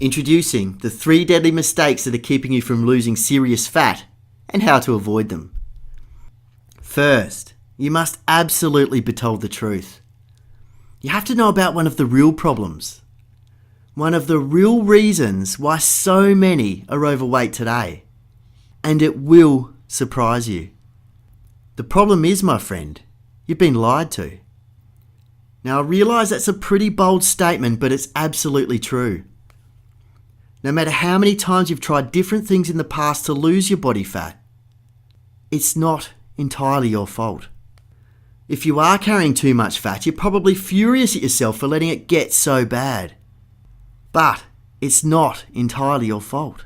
Introducing the 3 deadly mistakes that are keeping you from losing serious fat and how to avoid them. First, you must absolutely be told the truth. You have to know about one of the real problems. One of the real reasons why so many are overweight today. And it will surprise you. The problem is, my friend, you've been lied to. Now, I realise that's a pretty bold statement, but it's absolutely true. No matter how many times you've tried different things in the past to lose your body fat, it's not entirely your fault. If you are carrying too much fat, you're probably furious at yourself for letting it get so bad. But it's not entirely your fault.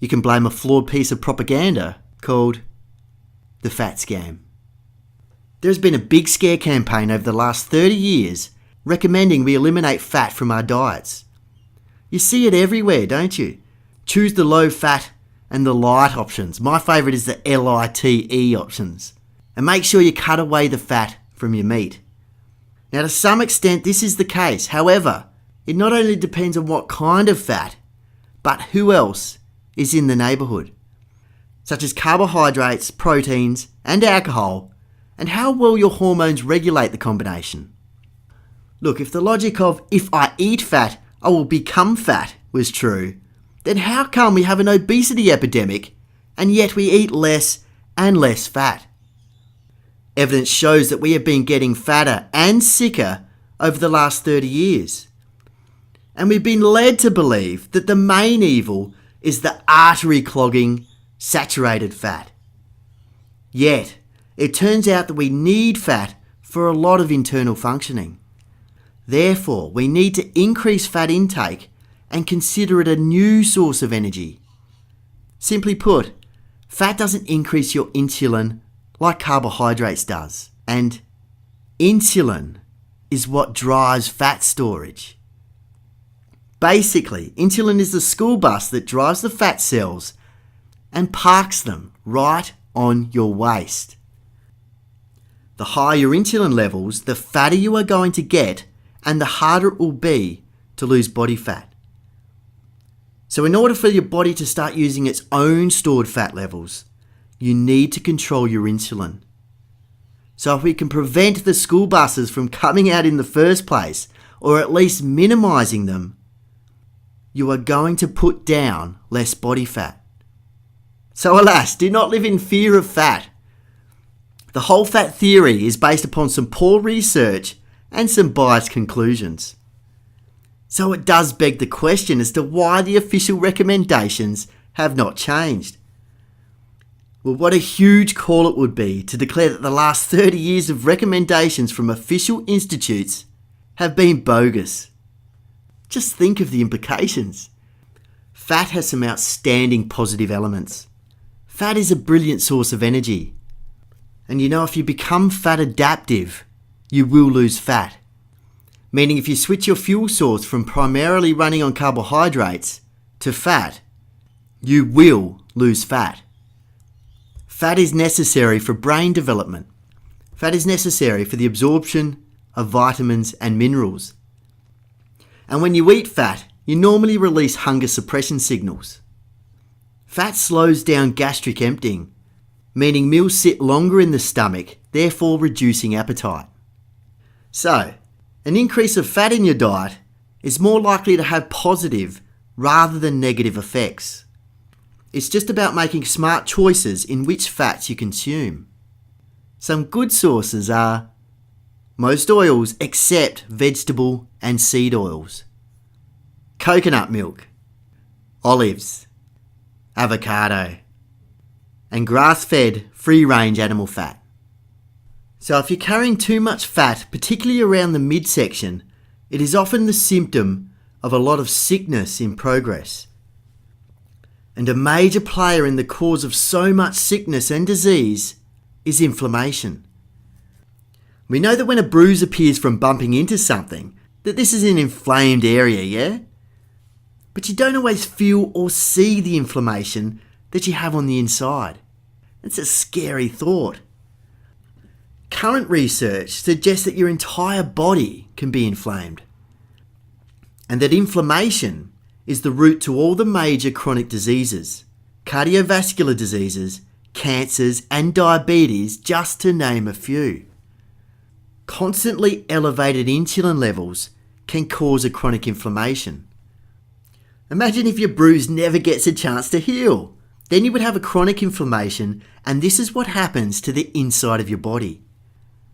You can blame a flawed piece of propaganda called the fat scam. There's been a big scare campaign over the last 30 years recommending we eliminate fat from our diets. You see it everywhere, don't you? Choose the low fat and the light options. My favourite is the LITE options. And make sure you cut away the fat from your meat. Now, to some extent, this is the case. However, it not only depends on what kind of fat, but who else is in the neighbourhood, such as carbohydrates, proteins, and alcohol, and how well your hormones regulate the combination. Look, if the logic of if I eat fat, I will become fat was true, then how come we have an obesity epidemic and yet we eat less and less fat? Evidence shows that we have been getting fatter and sicker over the last 30 years. And we've been led to believe that the main evil is the artery-clogging, saturated fat. Yet, it turns out that we need fat for a lot of internal functioning. Therefore, we need to increase fat intake and consider it a new source of energy. Simply put, fat doesn't increase your insulin like carbohydrates does. And insulin is what drives fat storage. Basically, insulin is the school bus that drives the fat cells and parks them right on your waist. The higher your insulin levels, the fatter you are going to get and the harder it will be to lose body fat. So in order for your body to start using its own stored fat levels, you need to control your insulin. So if we can prevent the school buses from coming out in the first place, or at least minimising them, you are going to put down less body fat. So alas, do not live in fear of fat. The whole fat theory is based upon some poor research and some biased conclusions. So it does beg the question as to why the official recommendations have not changed. Well, what a huge call it would be to declare that the last 30 years of recommendations from official institutes have been bogus. Just think of the implications. Fat has some outstanding positive elements. Fat is a brilliant source of energy. And if you become fat adaptive, you will lose fat. Meaning if you switch your fuel source from primarily running on carbohydrates to fat, you will lose fat. Fat is necessary for brain development. Fat is necessary for the absorption of vitamins and minerals. And when you eat fat, you normally release hunger suppression signals. Fat slows down gastric emptying, meaning meals sit longer in the stomach, therefore reducing appetite. So, an increase of fat in your diet is more likely to have positive rather than negative effects. It's just about making smart choices in which fats you consume. Some good sources are most oils except vegetable and seed oils, coconut milk, olives, avocado, and grass-fed free-range animal fat. So if you're carrying too much fat, particularly around the midsection, it is often the symptom of a lot of sickness in progress. And a major player in the cause of so much sickness and disease is inflammation. We know that when a bruise appears from bumping into something, that this is an inflamed area, yeah? But you don't always feel or see the inflammation that you have on the inside. It's a scary thought. Current research suggests that your entire body can be inflamed. and that inflammation is the root to all the major chronic diseases, cardiovascular diseases, cancers, and diabetes, just to name a few. Constantly elevated insulin levels can cause a chronic inflammation. Imagine if your bruise never gets a chance to heal. Then you would have a chronic inflammation, and this is what happens to the inside of your body.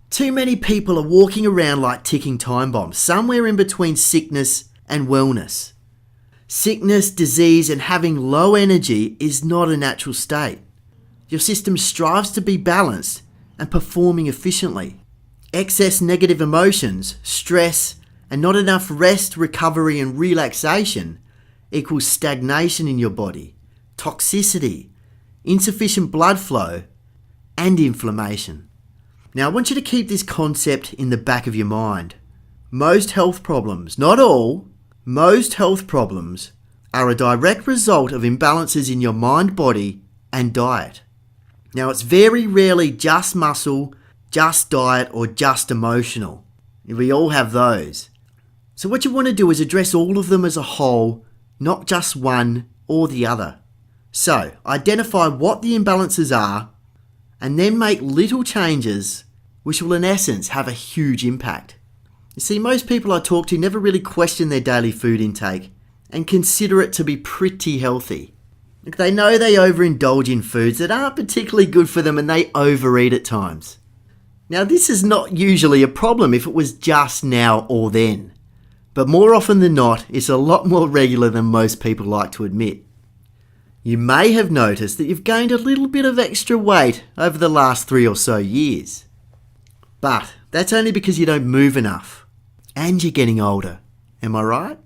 Too many people are walking around like ticking time bombs, somewhere in between sickness and wellness. Sickness, disease, and having low energy is not a natural state. Your system strives to be balanced and performing efficiently. Excess negative emotions, stress, and not enough rest, recovery, and relaxation equals stagnation in your body, toxicity, insufficient blood flow, and inflammation. Now, I want you to keep this concept in the back of your mind. Most health problems, not all, most health problems are a direct result of imbalances in your mind, body, and diet. Now, it's very rarely just muscle, just diet, or just emotional. We all have those. So what you want to do is address all of them as a whole, not just one or the other. So, identify what the imbalances are, and then make little changes which will in essence have a huge impact. You see, most people I talk to never really question their daily food intake and consider it to be pretty healthy. They know they overindulge in foods that aren't particularly good for them, and they overeat at times. Now, this is not usually a problem if it was just now or then. But more often than not, it's a lot more regular than most people like to admit. You may have noticed that you've gained a little bit of extra weight over the last 3 or so years. But that's only because you don't move enough. And you're getting older. Am I right?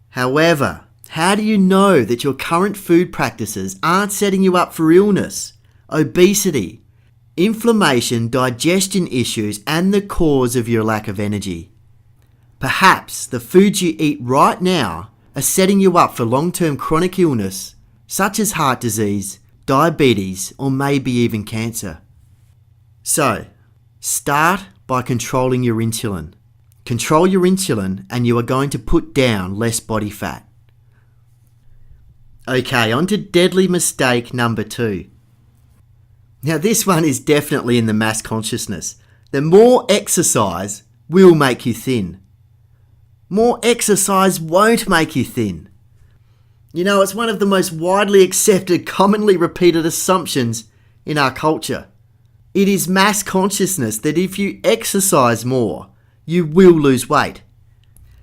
However, how do you know that your current food practices aren't setting you up for illness, obesity, inflammation, digestion issues, and the cause of your lack of energy? Perhaps the foods you eat right now are setting you up for long-term chronic illness, such as heart disease, diabetes, or maybe even cancer. So, start by controlling your insulin. Control your insulin and you are going to put down less body fat. Okay, on to deadly mistake number 2. Now this one is definitely in the mass consciousness. The more exercise will make you thin. More exercise won't make you thin. You know, it's one of the most widely accepted, commonly repeated assumptions in our culture. It is mass consciousness that if you exercise more, you will lose weight.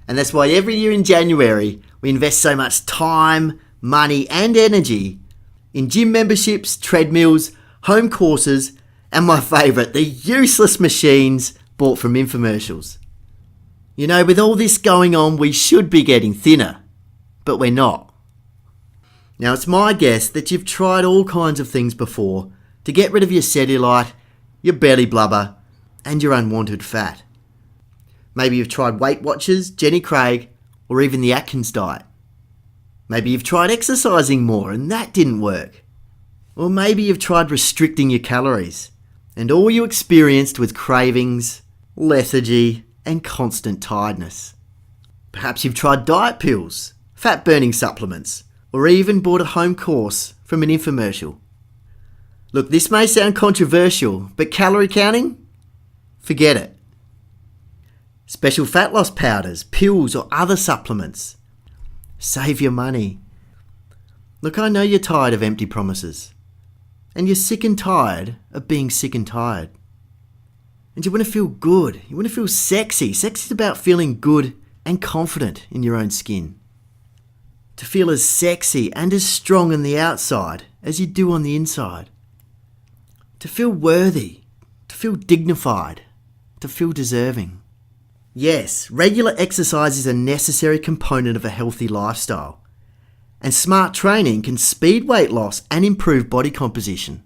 And that's why every year in January, we invest so much time, money, and energy in gym memberships, treadmills, home courses, and my favourite, the useless machines bought from infomercials. You know, with all this going on, we should be getting thinner, but we're not. Now, it's my guess that you've tried all kinds of things before to get rid of your cellulite, your belly blubber, and your unwanted fat. Maybe you've tried Weight Watchers, Jenny Craig, or even the Atkins diet. Maybe you've tried exercising more and that didn't work. Or maybe you've tried restricting your calories and all you experienced was cravings, lethargy, and constant tiredness. Perhaps you've tried diet pills, fat-burning supplements, or even bought a home course from an infomercial. Look, this may sound controversial, but calorie counting? Forget it. Special fat loss powders, pills, or other supplements. Save your money. Look, I know you're tired of empty promises. And you're sick and tired of being sick and tired. And you want to feel good. You want to feel sexy. Sex is about feeling good and confident in your own skin. To feel as sexy and as strong on the outside as you do on the inside. To feel worthy. To feel dignified. To feel deserving. Yes, regular exercise is a necessary component of a healthy lifestyle. And smart training can speed weight loss and improve body composition.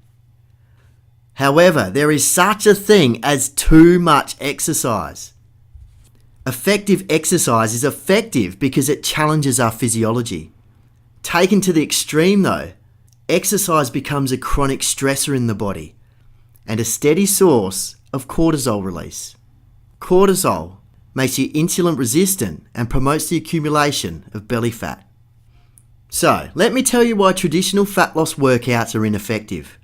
However, there is such a thing as too much exercise. Effective exercise is effective because it challenges our physiology. Taken to the extreme though, exercise becomes a chronic stressor in the body and a steady source of cortisol release. Cortisol makes you insulin resistant, and promotes the accumulation of belly fat. So, let me tell you why traditional fat loss workouts are ineffective.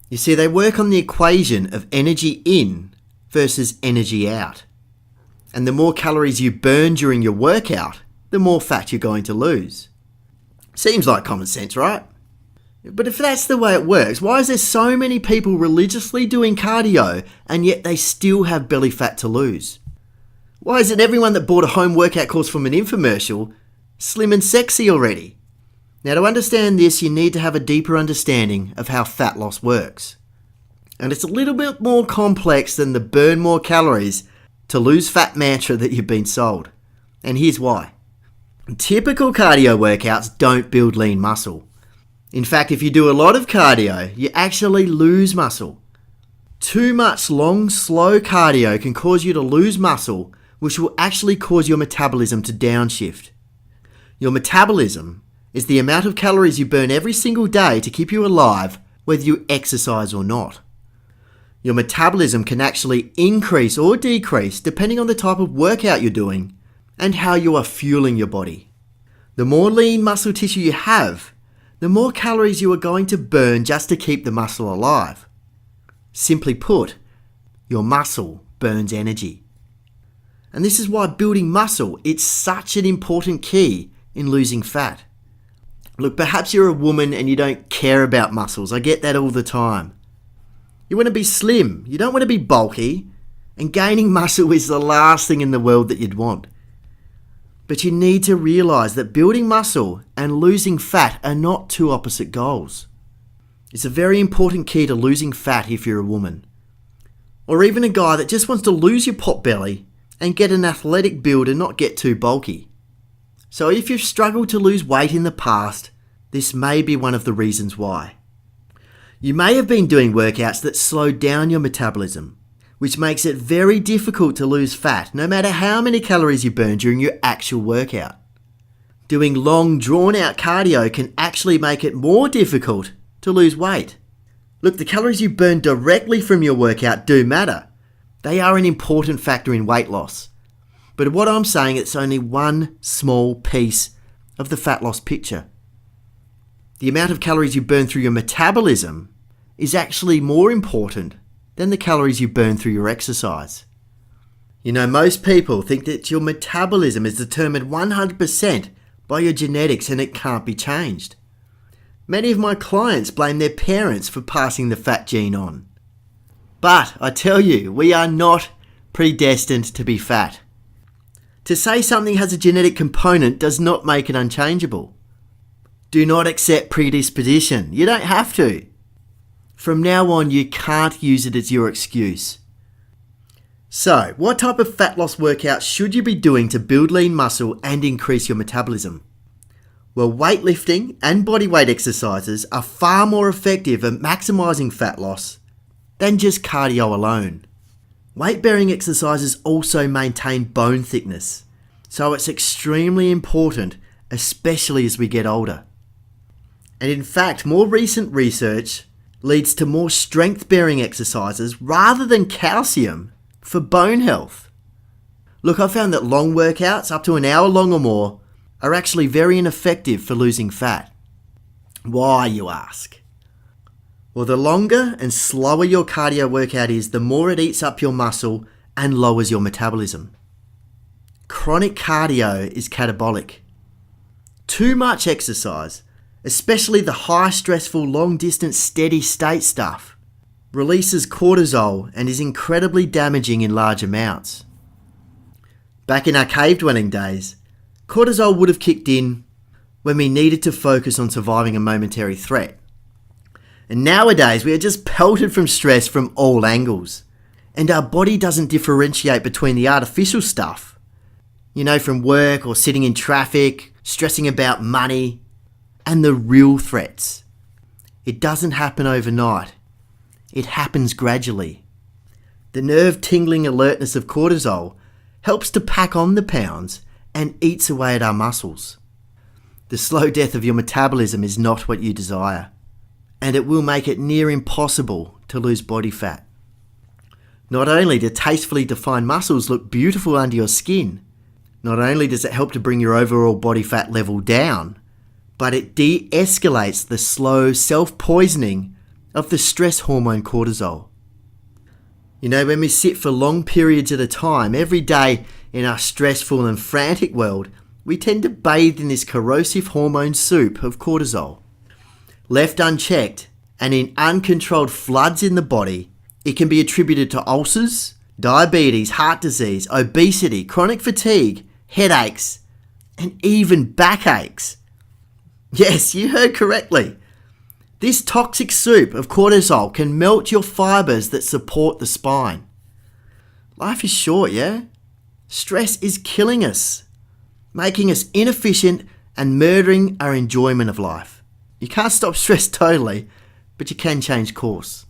You see, they work on the equation of energy in versus energy out. And the more calories you burn during your workout, the more fat you're going to lose. Seems like common sense, right? But if that's the way it works, why is there so many people religiously doing cardio and yet they still have belly fat to lose? Why isn't everyone that bought a home workout course from an infomercial slim and sexy already? Now, to understand this, you need to have a deeper understanding of how fat loss works. And it's a little bit more complex than the burn more calories to lose fat mantra that you've been sold. And here's why. Typical cardio workouts don't build lean muscle. In fact, if you do a lot of cardio, you actually lose muscle. Too much long, slow cardio can cause you to lose muscle, which will actually cause your metabolism to downshift. Your metabolism is the amount of calories you burn every single day to keep you alive, whether you exercise or not. Your metabolism can actually increase or decrease depending on the type of workout you're doing and how you are fueling your body. The more lean muscle tissue you have, the more calories you are going to burn just to keep the muscle alive. Simply put, your muscle burns energy. And this is why building muscle, it's such an important key in losing fat. Look, perhaps you're a woman and you don't care about muscles. I get that all the time. You want to be slim. You don't want to be bulky. And gaining muscle is the last thing in the world that you'd want. But you need to realize that building muscle and losing fat are not two opposite goals. It's a very important key to losing fat if you're a woman. Or even a guy that just wants to lose your pot belly and get an athletic build and not get too bulky. So if you've struggled to lose weight in the past, this may be one of the reasons why. You may have been doing workouts that slow down your metabolism, which makes it very difficult to lose fat no matter how many calories you burn during your actual workout. Doing long, drawn-out cardio can actually make it more difficult to lose weight. Look, the calories you burn directly from your workout do matter. They are an important factor in weight loss. But what I'm saying, it's only one small piece of the fat loss picture. The amount of calories you burn through your metabolism is actually more important than the calories you burn through your exercise. You know, most people think that your metabolism is determined 100% by your genetics and it can't be changed. Many of my clients blame their parents for passing the fat gene on. But I tell you, we are not predestined to be fat. To say something has a genetic component does not make it unchangeable. Do not accept predisposition. You don't have to. From now on, you can't use it as your excuse. So, what type of fat loss workouts should you be doing to build lean muscle and increase your metabolism? Well, weightlifting and bodyweight exercises are far more effective at maximising fat loss than just cardio alone. Weight-bearing exercises also maintain bone thickness, so it's extremely important, especially as we get older. And in fact, more recent research leads to more strength-bearing exercises rather than calcium for bone health. Look, I found that long workouts, up to an hour long or more, are actually very ineffective for losing fat. Why, you ask? Well, the longer and slower your cardio workout is, the more it eats up your muscle and lowers your metabolism. Chronic cardio is catabolic. Too much exercise, especially the high stressful long distance steady state stuff, releases cortisol and is incredibly damaging in large amounts. Back in our cave dwelling days, cortisol would have kicked in when we needed to focus on surviving a momentary threat. And nowadays we are just pelted from stress from all angles. And our body doesn't differentiate between the artificial stuff, you know, from work or sitting in traffic, stressing about money, and the real threats. It doesn't happen overnight. It happens gradually. The nerve-tingling alertness of cortisol helps to pack on the pounds and eats away at our muscles. The slow death of your metabolism is not what you desire, and it will make it near impossible to lose body fat. Not only do tastefully defined muscles look beautiful under your skin, not only does it help to bring your overall body fat level down, but it de-escalates the slow self-poisoning of the stress hormone cortisol. You know, when we sit for long periods at a time, every day in our stressful and frantic world, we tend to bathe in this corrosive hormone soup of cortisol. Left unchecked and in uncontrolled floods in the body, it can be attributed to ulcers, diabetes, heart disease, obesity, chronic fatigue, headaches, and even backaches. Yes, you heard correctly. This toxic soup of cortisol can melt your fibers that support the spine. Life is short, yeah? Stress is killing us, making us inefficient and murdering our enjoyment of life. You can't stop stress totally, but you can change course.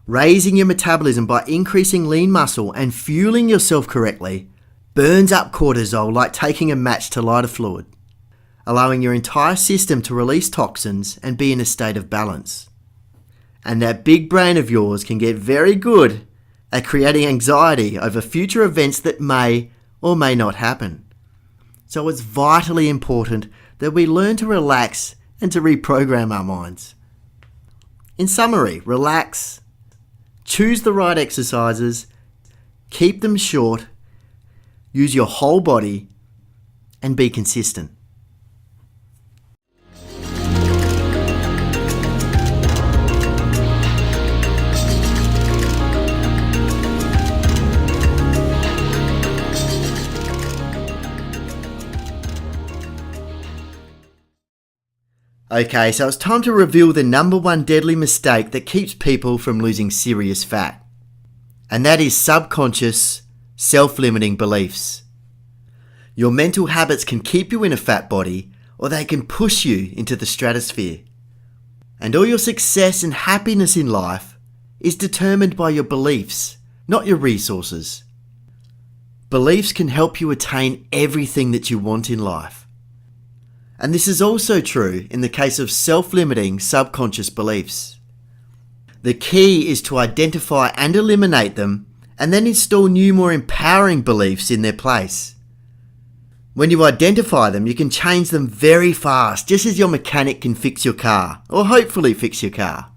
Raising your metabolism by increasing lean muscle and fueling yourself correctly burns up cortisol like taking a match to light a fluid, allowing your entire system to release toxins and be in a state of balance. And that big brain of yours can get very good at creating anxiety over future events that may or may not happen. So it's vitally important that we learn to relax and to reprogram our minds. In summary, relax, choose the right exercises, keep them short, use your whole body, and be consistent. Okay, so it's time to reveal the number one deadly mistake that keeps people from losing serious fat. And that is subconscious, self-limiting beliefs. Your mental habits can keep you in a fat body, or they can push you into the stratosphere. And all your success and happiness in life is determined by your beliefs, not your resources. Beliefs can help you attain everything that you want in life. And this is also true in the case of self-limiting subconscious beliefs. The key is to identify and eliminate them, and then install new, more empowering beliefs in their place. When you identify them, you can change them very fast, just as your mechanic can fix your car, or hopefully fix your car.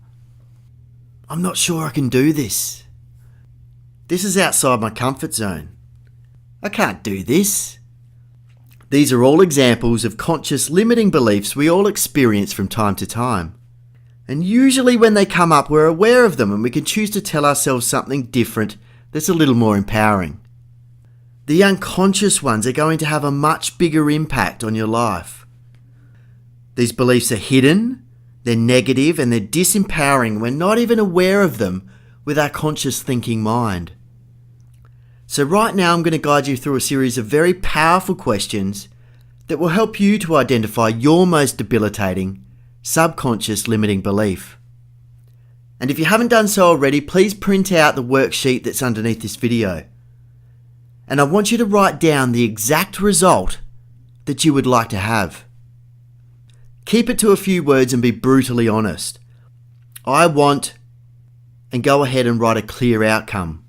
I'm not sure I can do this. This is outside my comfort zone. I can't do this. These are all examples of conscious limiting beliefs we all experience from time to time. And usually when they come up, we're aware of them and we can choose to tell ourselves something different that's a little more empowering. The unconscious ones are going to have a much bigger impact on your life. These beliefs are hidden, they're negative, and they're disempowering. We're not even aware of them with our conscious thinking mind. So right now I'm going to guide you through a series of very powerful questions that will help you to identify your most debilitating, subconscious limiting belief. And if you haven't done so already, please print out the worksheet that's underneath this video. And I want you to write down the exact result that you would like to have. Keep it to a few words and be brutally honest. I want, and go ahead and write a clear outcome.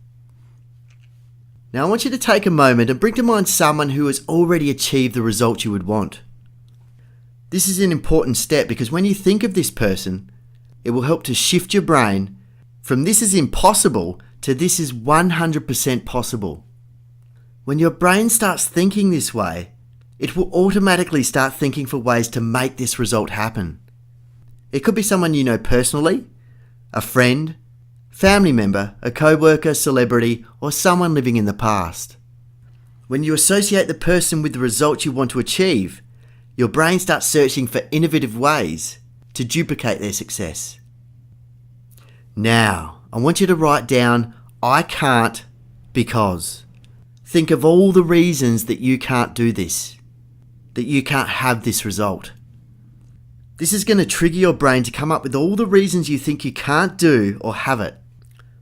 Now I want you to take a moment and bring to mind someone who has already achieved the result you would want. This is an important step because when you think of this person, it will help to shift your brain from this is impossible to this is 100% possible. When your brain starts thinking this way, it will automatically start thinking for ways to make this result happen. It could be someone you know personally, a friend, family member, a co-worker, celebrity, or someone living in the past. When you associate the person with the result you want to achieve, your brain starts searching for innovative ways to duplicate their success. Now, I want you to write down, I can't because. Think of all the reasons that you can't do this, that you can't have this result. This is going to trigger your brain to come up with all the reasons you think you can't do or have it.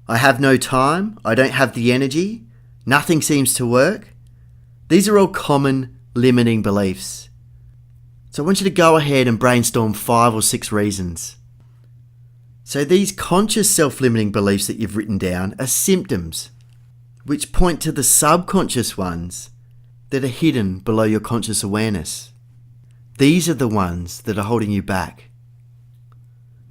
I have no time, I don't have the energy, nothing seems to work. These are all common limiting beliefs. So I want you to go ahead and brainstorm 5 or 6 reasons. So these conscious self-limiting beliefs that you've written down are symptoms, which point to the subconscious ones that are hidden below your conscious awareness. These are the ones that are holding you back.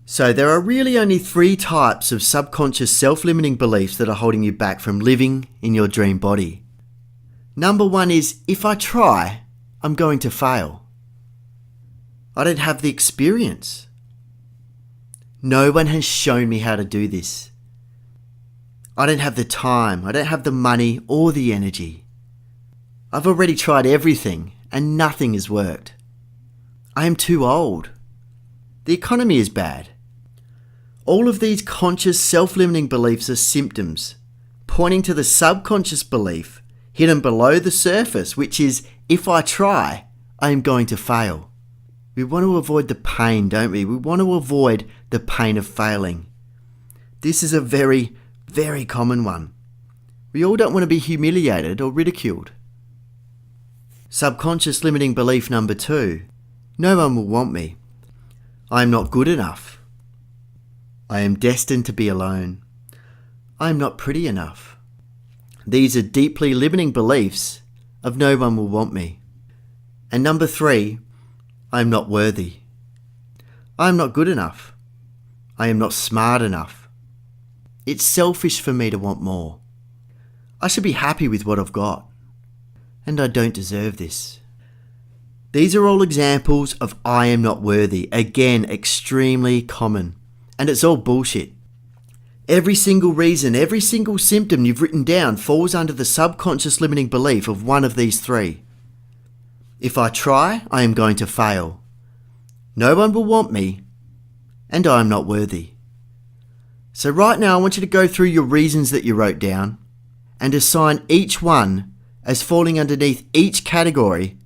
So there are really only 3 types of subconscious self-limiting beliefs that are holding you back from living in your dream body. Number 1 is, if I try, I'm going to fail. I don't have the experience. No one has shown me how to do this. I don't have the time, I don't have the money or the energy. I've already tried everything and nothing has worked. I am too old. The economy is bad. All of these conscious self-limiting beliefs are symptoms, pointing to the subconscious belief hidden below the surface, which is, if I try, I am going to fail. We want to avoid the pain, don't we? We want to avoid the pain of failing. This is a very, very common one. We all don't want to be humiliated or ridiculed. Subconscious limiting belief number 2. No one will want me. I am not good enough. I am destined to be alone. I am not pretty enough. These are deeply limiting beliefs of no one will want me. And number 3, I am not worthy. I am not good enough. I am not smart enough. It's selfish for me to want more. I should be happy with what I've got. And I don't deserve this. These are all examples of I am not worthy. Again, extremely common. And it's all bullshit. Every single reason, every single symptom you've written down falls under the subconscious limiting belief of one of these 3. If I try, I am going to fail. No one will want me, and I am not worthy. So right now I want you to go through your reasons that you wrote down and assign each one as falling underneath each category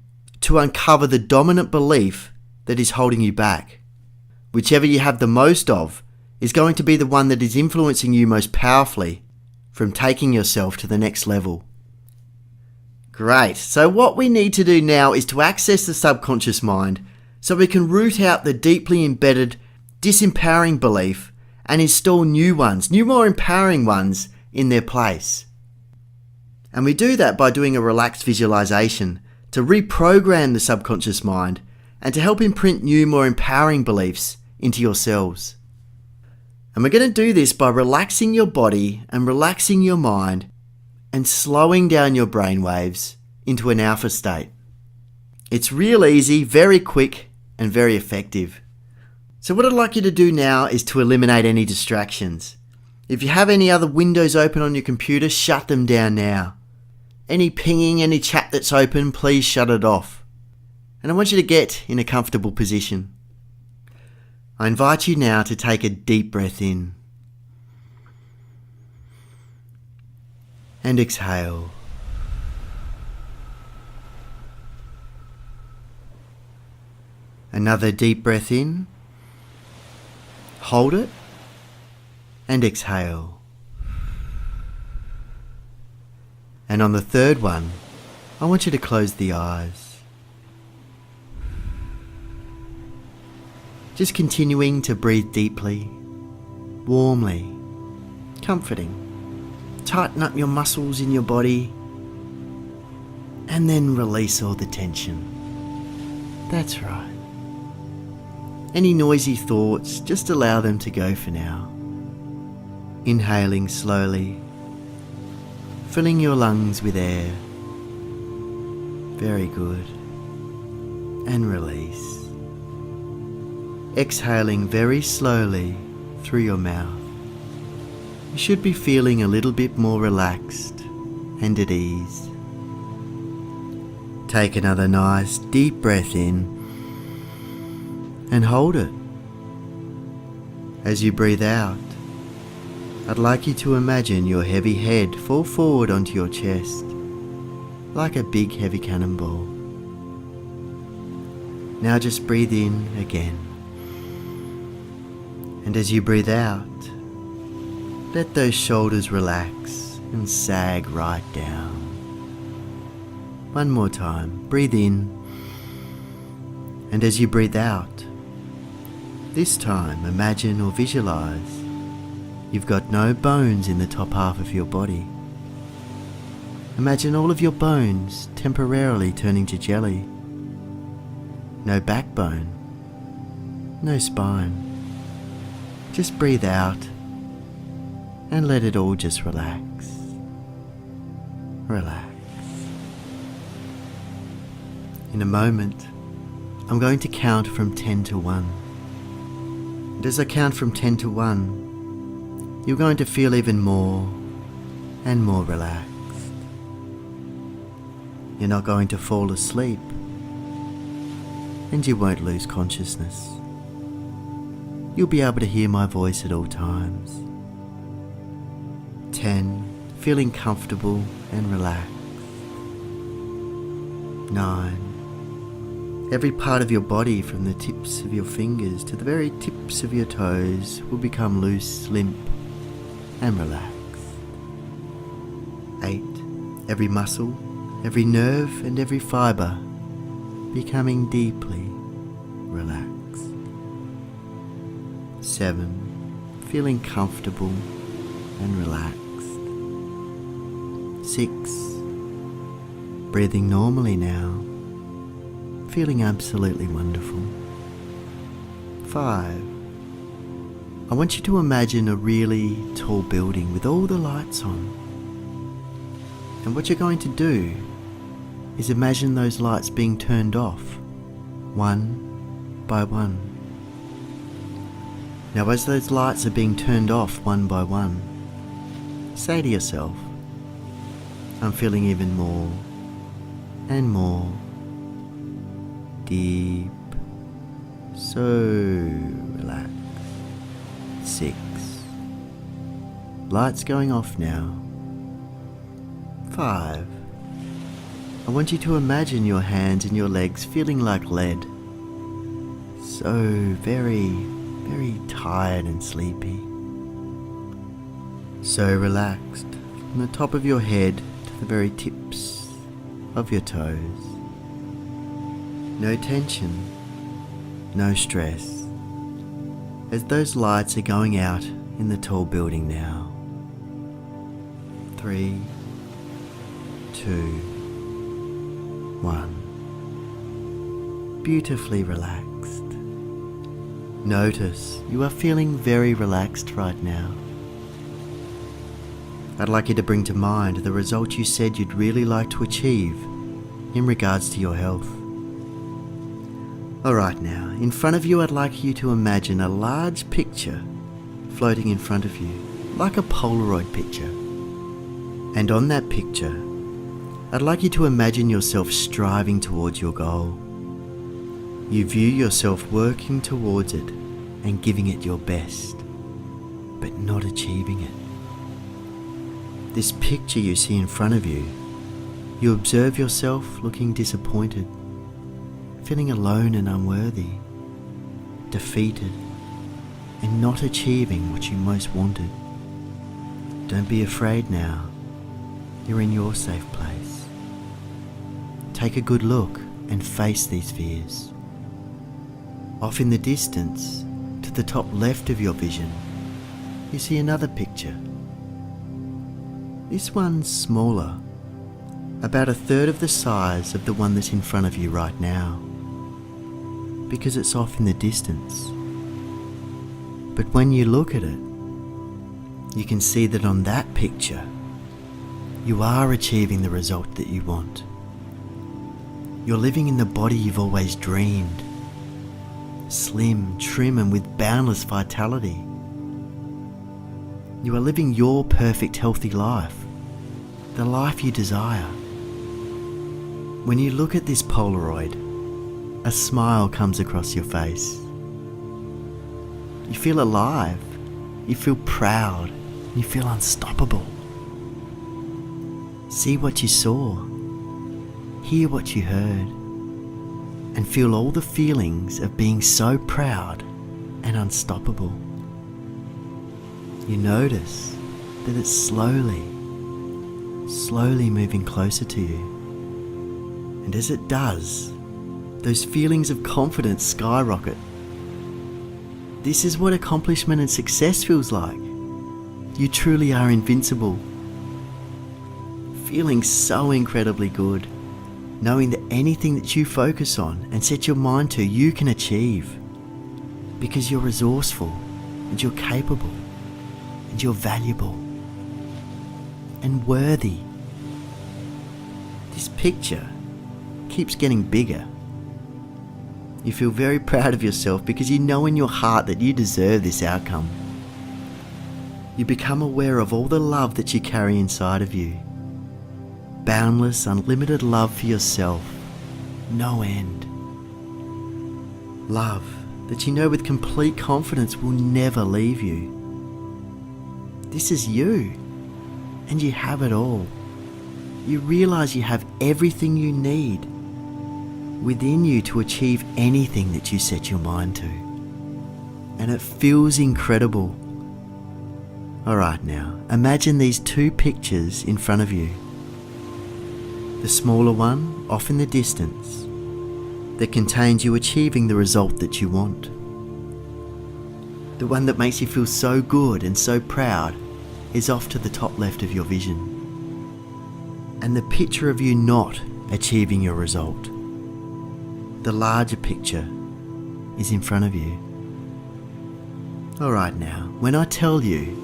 to uncover the dominant belief that is holding you back. Whichever you have the most of is going to be the one that is influencing you most powerfully from taking yourself to the next level. Great. So what we need to do now is to access the subconscious mind so we can root out the deeply embedded, disempowering belief and install new ones, new more empowering ones in their place. And we do that by doing a relaxed visualization to reprogram the subconscious mind and to help imprint new, more empowering beliefs into your cells. And we're going to do this by relaxing your body and relaxing your mind and slowing down your brain waves into an alpha state. It's real easy, very quick, and very effective. So what I'd like you to do now is to eliminate any distractions. If you have any other windows open on your computer, shut them down now. Any pinging, any chat that's open, please shut it off. And I want you to get in a comfortable position. I invite you now to take a deep breath in and exhale. Another deep breath in, hold it, and exhale. And on the third one, I want you to close the eyes. Just continuing to breathe deeply, warmly, comforting. Tighten up your muscles in your body and then release all the tension. That's right. Any noisy thoughts, just allow them to go for now. Inhaling slowly, filling your lungs with air. Very good. And release. Exhaling very slowly through your mouth. You should be feeling a little bit more relaxed and at ease. Take another nice deep breath in and hold it. As you breathe out, I'd like you to imagine your heavy head fall forward onto your chest like a big heavy cannonball. Now just breathe in again. And as you breathe out, let those shoulders relax and sag right down. One more time, breathe in. And as you breathe out, This time, imagine or visualize you've got no bones in the top half of your body. Imagine all of your bones temporarily turning to jelly. No backbone, no spine. Just breathe out and let it all just relax. Relax. In a moment, I'm going to count from 10 to 1. And as I count from 10 to 1, you're going to feel even more and more relaxed. You're not going to fall asleep, and you won't lose consciousness. You'll be able to hear my voice at all times. 10, feeling comfortable and relaxed. 9, every part of your body from the tips of your fingers to the very tips of your toes will become loose, limp and relaxed. 8, every muscle, every nerve and every fibre becoming deeply relaxed. 7, feeling comfortable and relaxed. 6, breathing normally now, feeling absolutely wonderful. 5, I want you to imagine a really tall building with all the lights on. And what you're going to do is imagine those lights being turned off, one by one. Now as those lights are being turned off one by one, say to yourself, I'm feeling even more and more deep, so relaxed. 6, lights going off now. 5, I want you to imagine your hands and your legs feeling like lead. So very, very tired and sleepy. So relaxed from the top of your head to the very tips of your toes. No tension, no stress, as those lights are going out in the tall building now. 3, 2, 1. Beautifully relaxed. Notice you are feeling very relaxed right now. I'd like you to bring to mind the result you said you'd really like to achieve in regards to your health. Alright now, in front of you I'd like you to imagine a large picture floating in front of you, like a Polaroid picture. And on that picture, I'd like you to imagine yourself striving towards your goal. You view yourself working towards it and giving it your best, but not achieving it. This picture you see in front of you, you observe yourself looking disappointed, feeling alone and unworthy, defeated, and not achieving what you most wanted. Don't be afraid now. You're in your safe place. Take a good look and face these fears. Off in the distance, to the top left of your vision, you see another picture. This one's smaller, about 1/3 of the size of the one that's in front of you right now, because it's off in the distance. But when you look at it, you can see that on that picture, you are achieving the result that you want. You're living in the body you've always dreamed. Slim, trim, and with boundless vitality. You are living your perfect healthy life, the life you desire. When you look at this Polaroid, a smile comes across your face. You feel alive, you feel proud, you feel unstoppable. See what you saw, hear what you heard, and feel all the feelings of being so proud and unstoppable. You notice that it's slowly moving closer to you. And as it does, those feelings of confidence skyrocket. This is what accomplishment and success feels like. You truly are invincible. Feeling so incredibly good, knowing that anything that you focus on and set your mind to, you can achieve. Because you're resourceful, and you're capable, and you're valuable, and worthy. This picture keeps getting bigger. You feel very proud of yourself because you know in your heart that you deserve this outcome. You become aware of all the love that you carry inside of you. Boundless, unlimited love for yourself. No end. Love that you know with complete confidence will never leave you. This is you, and you have it all. You realize you have everything you need within you to achieve anything that you set your mind to. And it feels incredible. Alright now, imagine these two pictures in front of you. The smaller one, off in the distance, that contains you achieving the result that you want. The one that makes you feel so good and so proud is off to the top left of your vision. And the picture of you not achieving your result, the larger picture, is in front of you. Alright now, when I tell you,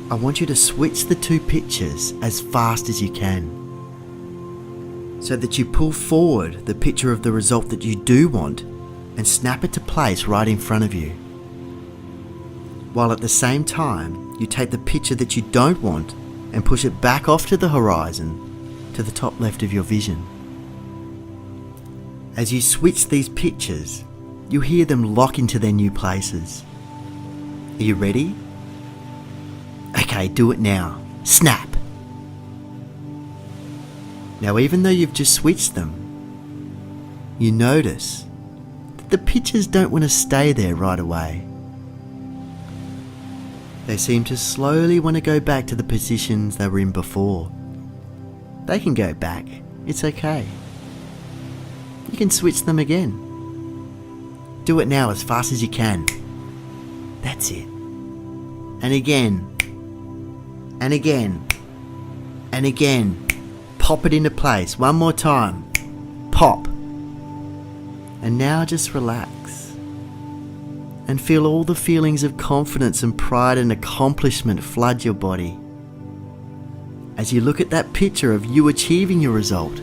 I want you to switch the two pictures as fast as you can, so that you pull forward the picture of the result that you do want and snap it to place right in front of you. While at the same time, you take the picture that you don't want and push it back off to the horizon, to the top left of your vision. As you switch these pictures, you hear them lock into their new places. Are you ready? Okay, do it now. Snap! Now, even though you've just switched them, you notice that the pictures don't want to stay there right away. They seem to slowly want to go back to the positions they were in before. They can go back, it's okay. You can switch them again. Do it now as fast as you can. That's it. And again. And again. And again. Pop it into place. One more time. Pop. And now just relax. And feel all the feelings of confidence and pride and accomplishment flood your body. As you look at that picture of you achieving your result.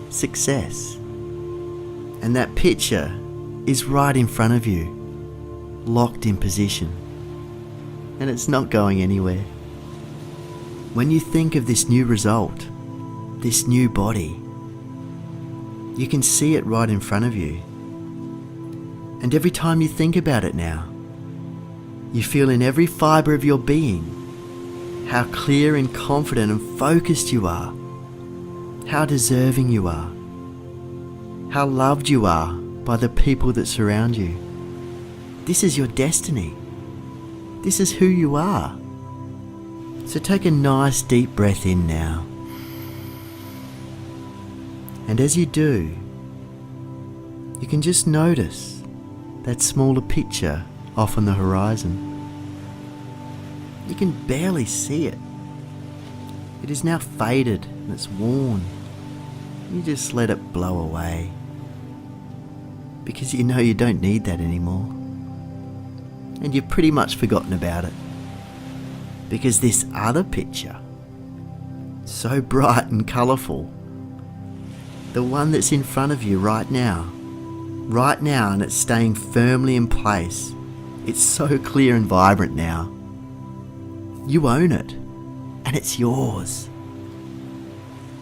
Success. And that picture is right in front of you, locked in position, and it's not going anywhere. When you think of this new result, this new body, you can see it right in front of you. And every time you think about it now, you feel in every fibre of your being how clear and confident and focused you are, how deserving you are, how loved you are by the people that surround you. This is your destiny. This is who you are. So take a nice deep breath in now. And as you do, you can just notice that smaller picture off on the horizon. You can barely see it. It is now faded and it's worn. You just let it blow away. Because you know you don't need that anymore. And you've pretty much forgotten about it. Because this other picture, so bright and colourful, the one that's in front of you right now, and it's staying firmly in place. It's so clear and vibrant now. You own it, and it's yours.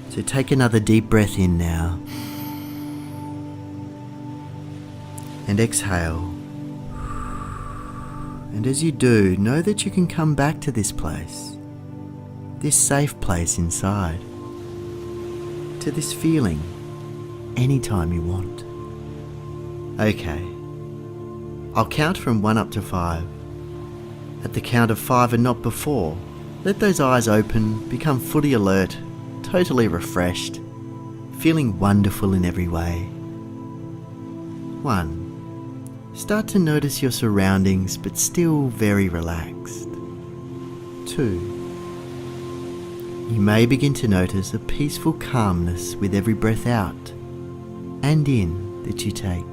So take another deep breath in now. And exhale. And as you do, know that you can come back to this place, this safe place inside, to this feeling anytime you want. Okay, I'll count from 1 up to 5. At the count of 5 and not before, let those eyes open, become fully alert, totally refreshed, feeling wonderful in every way. 1, Start to notice your surroundings, but still very relaxed. 2. You may begin to notice a peaceful calmness with every breath out and in that you take.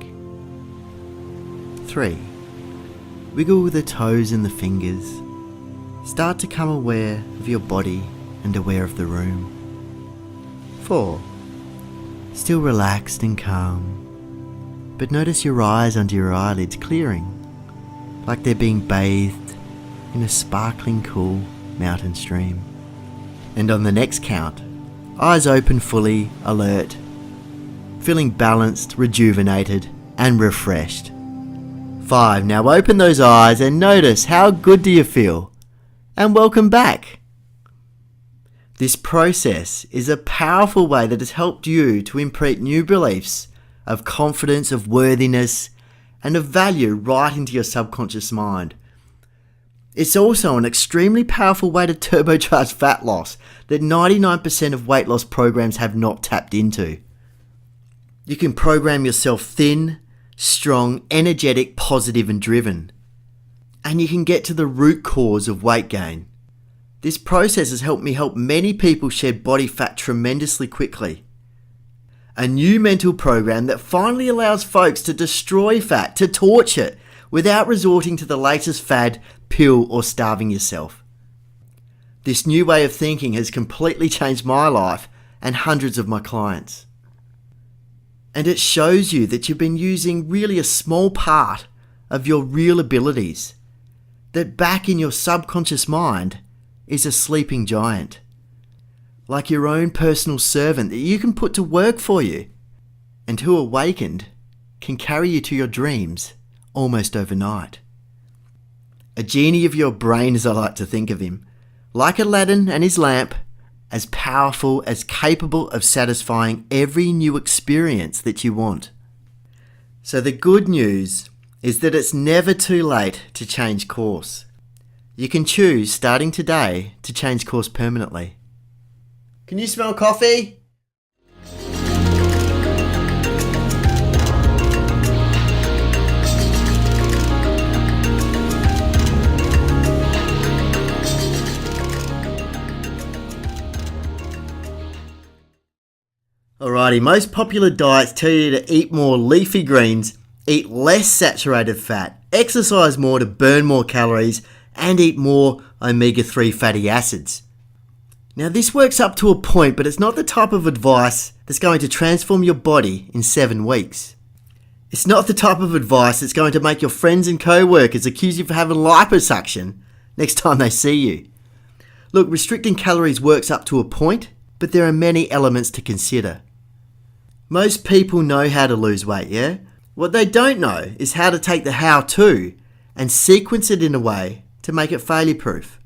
3. Wiggle the toes and the fingers. Start to come aware of your body and aware of the room. 4. Still relaxed and calm, but notice your eyes under your eyelids clearing, like they're being bathed in a sparkling cool mountain stream. And on the next count, eyes open fully, alert, feeling balanced, rejuvenated, and refreshed. 5. Now open those eyes and notice how good do you feel, and welcome back. This process is a powerful way that has helped you to imprint new beliefs of confidence, of worthiness, and of value right into your subconscious mind. It's also an extremely powerful way to turbocharge fat loss that 99% of weight loss programs have not tapped into. You can program yourself thin, strong, energetic, positive, and driven. And you can get to the root cause of weight gain. This process has helped me help many people shed body fat tremendously quickly. A new mental program that finally allows folks to destroy fat, to torch it, without resorting to the latest fad, pill, or starving yourself. This new way of thinking has completely changed my life and hundreds of my clients. And it shows you that you've been using really a small part of your real abilities, that back in your subconscious mind is a sleeping giant, like your own personal servant that you can put to work for you, and who awakened can carry you to your dreams almost overnight. A genie of your brain, as I like to think of him, like Aladdin and his lamp, as powerful, as capable of satisfying every new experience that you want. So the good news is that it's never too late to change course. You can choose, starting today, to change course permanently. Can you smell coffee? Alrighty, most popular diets tell you to eat more leafy greens, eat less saturated fat, exercise more to burn more calories, and eat more omega-3 fatty acids. Now this works up to a point, but it's not the type of advice that's going to transform your body in 7 weeks. It's not the type of advice that's going to make your friends and co-workers accuse you of having liposuction next time they see you. Look, restricting calories works up to a point, but there are many elements to consider. Most people know how to lose weight, yeah? What they don't know is how to take the how-to and sequence it in a way to make it failure-proof.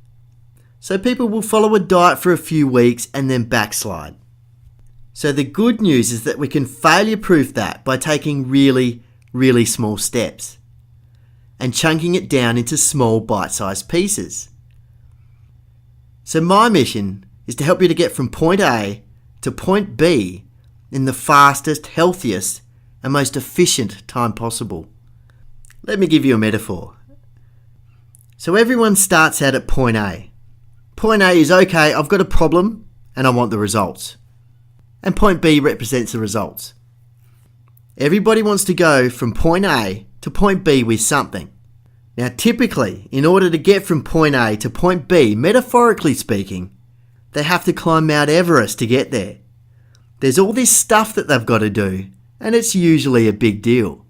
So people will follow a diet for a few weeks and then backslide. So the good news is that we can failure-proof that by taking really, really small steps and chunking it down into small bite-sized pieces. So my mission is to help you to get from point A to point B in the fastest, healthiest, and most efficient time possible. Let me give you a metaphor. So everyone starts out at point A. Point A is, okay, I've got a problem and I want the results. And point B represents the results. Everybody wants to go from point A to point B with something. Now typically, in order to get from point A to point B, metaphorically speaking, they have to climb Mount Everest to get there. There's all this stuff that they've got to do, and it's usually a big deal.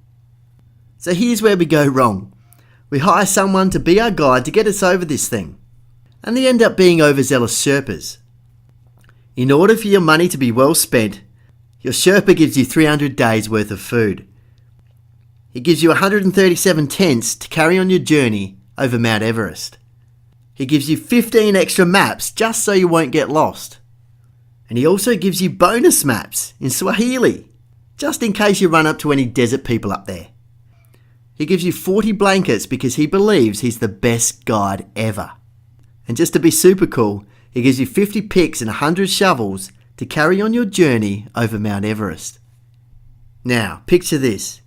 So here's where we go wrong. We hire someone to be our guide to get us over this thing, and they end up being overzealous Sherpas. In order for your money to be well spent, your Sherpa gives you 300 days worth of food. He gives you 137 tents to carry on your journey over Mount Everest. He gives you 15 extra maps just so you won't get lost. And he also gives you bonus maps in Swahili, just in case you run up to any desert people up there. He gives you 40 blankets because he believes he's the best guide ever. And just to be super cool, he gives you 50 picks and 100 shovels to carry on your journey over Mount Everest. Now, picture this.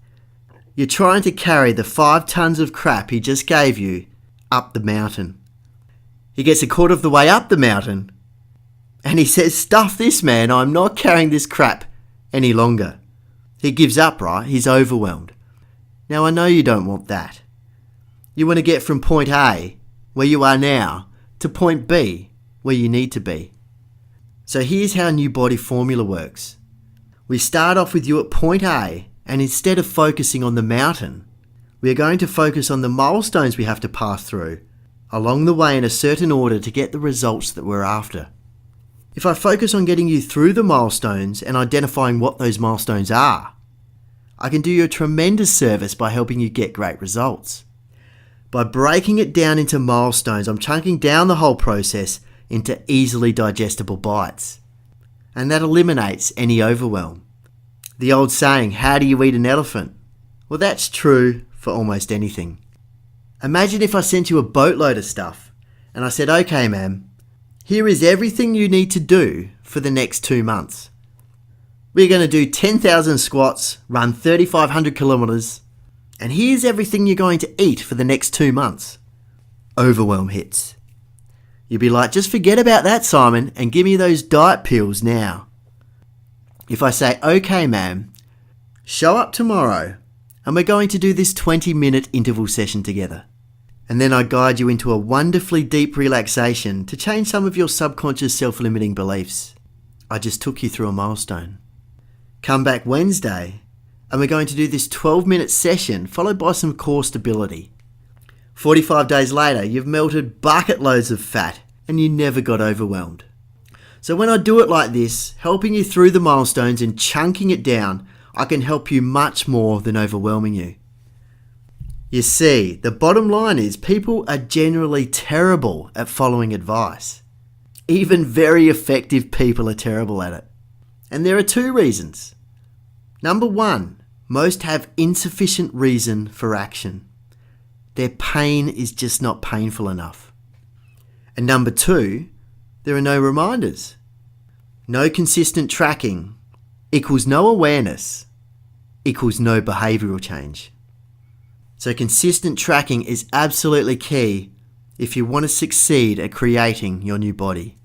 You're trying to carry the 5 tons of crap he just gave you up the mountain. He gets a quarter of the way up the mountain and he says, "Stuff this, man, I'm not carrying this crap any longer." He gives up, right? He's overwhelmed. Now I know you don't want that. You want to get from point A, where you are now, to point B, where you need to be. So here's how New Body Formula works. We start off with you at point A, and instead of focusing on the mountain, we are going to focus on the milestones we have to pass through along the way in a certain order to get the results that we're after. If I focus on getting you through the milestones and identifying what those milestones are, I can do you a tremendous service by helping you get great results. By breaking it down into milestones, I'm chunking down the whole process into easily digestible bites. And that eliminates any overwhelm. The old saying, how do you eat an elephant? Well, that's true for almost anything. Imagine if I sent you a boatload of stuff and I said, "Okay, ma'am, here is everything you need to do for the next 2 months. We're going to do 10,000 squats, run 3,500 kilometers, and here's everything you're going to eat for the next 2 months." Overwhelm hits. You'd be like, "Just forget about that, Simon, and give me those diet pills now." If I say, "Okay, ma'am, show up tomorrow and we're going to do this 20-minute interval session together." And then I guide you into a wonderfully deep relaxation to change some of your subconscious self-limiting beliefs. I just took you through a milestone. Come back Wednesday and we're going to do this 12-minute session followed by some core stability. 45 days later, you've melted bucket loads of fat and you never got overwhelmed. So when I do it like this, helping you through the milestones and chunking it down, I can help you much more than overwhelming you. You see, the bottom line is people are generally terrible at following advice. Even very effective people are terrible at it. And there are 2 reasons. Number 1, most have insufficient reason for action. Their pain is just not painful enough. And number 2, there are no reminders. No consistent tracking equals no awareness equals no behavioural change. So consistent tracking is absolutely key if you want to succeed at creating your new body.